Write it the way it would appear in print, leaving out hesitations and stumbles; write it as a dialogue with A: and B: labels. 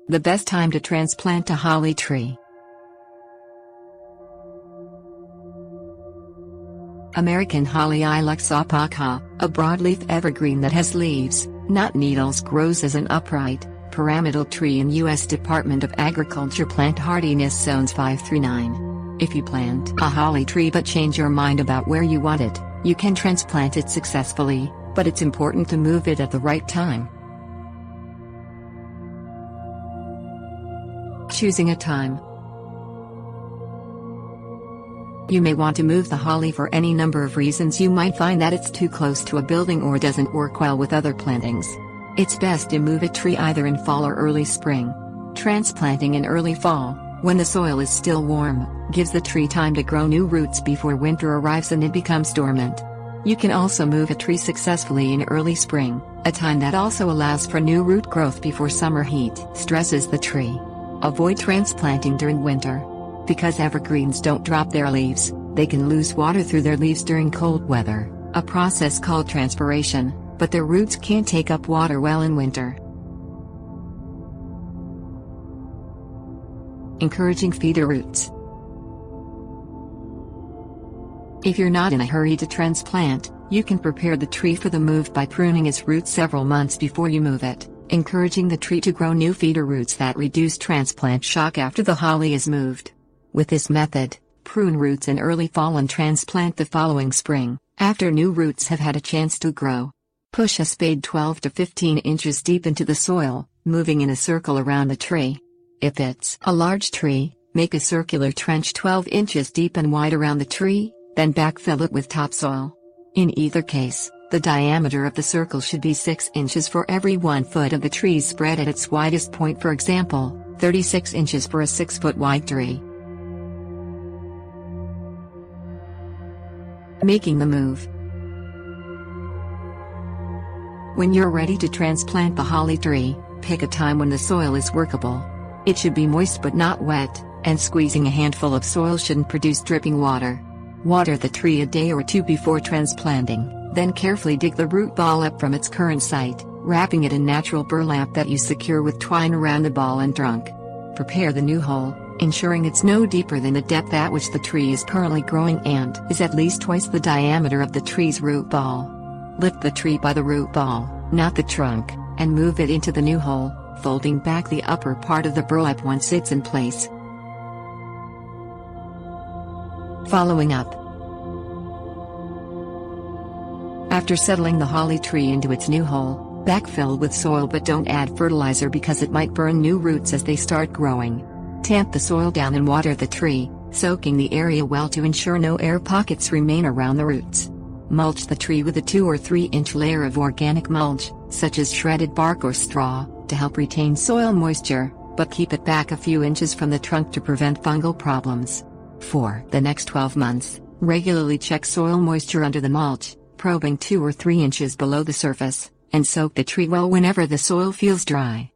A: The best time to transplant a holly tree. American holly Ilex opaca, a broadleaf evergreen that has leaves, not needles, grows as an upright, pyramidal tree in U.S. Department of Agriculture plant hardiness zones 5 through 9. If you plant a holly tree but change your mind about where you want it, you can transplant it successfully, but it's important to move it at the right time. Choosing a time. You may want to move the holly for any number of reasons. You might find that it's too close to a building or doesn't work well with other plantings. It's best to move a tree either in fall or early spring. Transplanting in early fall, when the soil is still warm, gives the tree time to grow new roots before winter arrives and it becomes dormant. You can also move a tree successfully in early spring, a time that also allows for new root growth before summer heat stresses the tree. Avoid transplanting during winter. Because evergreens don't drop their leaves, they can lose water through their leaves during cold weather, a process called transpiration, but their roots can't take up water well in winter. Encouraging feeder roots. If you're not in a hurry to transplant, you can prepare the tree for the move by pruning its roots several months before you move it, encouraging the tree to grow new feeder roots that reduce transplant shock after the holly is moved. With this method, prune roots in early fall and transplant the following spring, after new roots have had a chance to grow. Push a spade 12 to 15 inches deep into the soil, moving in a circle around the tree. If it's a large tree, make a circular trench 12 inches deep and wide around the tree, then backfill it with topsoil. In either case, the diameter of the circle should be 6 inches for every 1 foot of the tree's spread at its widest point, for example, 36 inches for a 6-foot wide tree. Making the move. When you're ready to transplant the holly tree, pick a time when the soil is workable. It should be moist but not wet, and squeezing a handful of soil shouldn't produce dripping water. Water the tree a day or two before transplanting, then carefully dig the root ball up from its current site, wrapping it in natural burlap that you secure with twine around the ball and trunk. Prepare the new hole, ensuring it's no deeper than the depth at which the tree is currently growing and is at least twice the diameter of the tree's root ball. Lift the tree by the root ball, not the trunk, and move it into the new hole, folding back the upper part of the burlap once it's in place. Following up. After settling the holly tree into its new hole, backfill with soil but don't add fertilizer because it might burn new roots as they start growing. Tamp the soil down and water the tree, soaking the area well to ensure no air pockets remain around the roots. Mulch the tree with a 2 or 3 inch layer of organic mulch, such as shredded bark or straw, to help retain soil moisture, but keep it back a few inches from the trunk to prevent fungal problems. For the next 12 months, regularly check soil moisture under the mulch, probing 2 or 3 inches below the surface, and soak the tree well whenever the soil feels dry.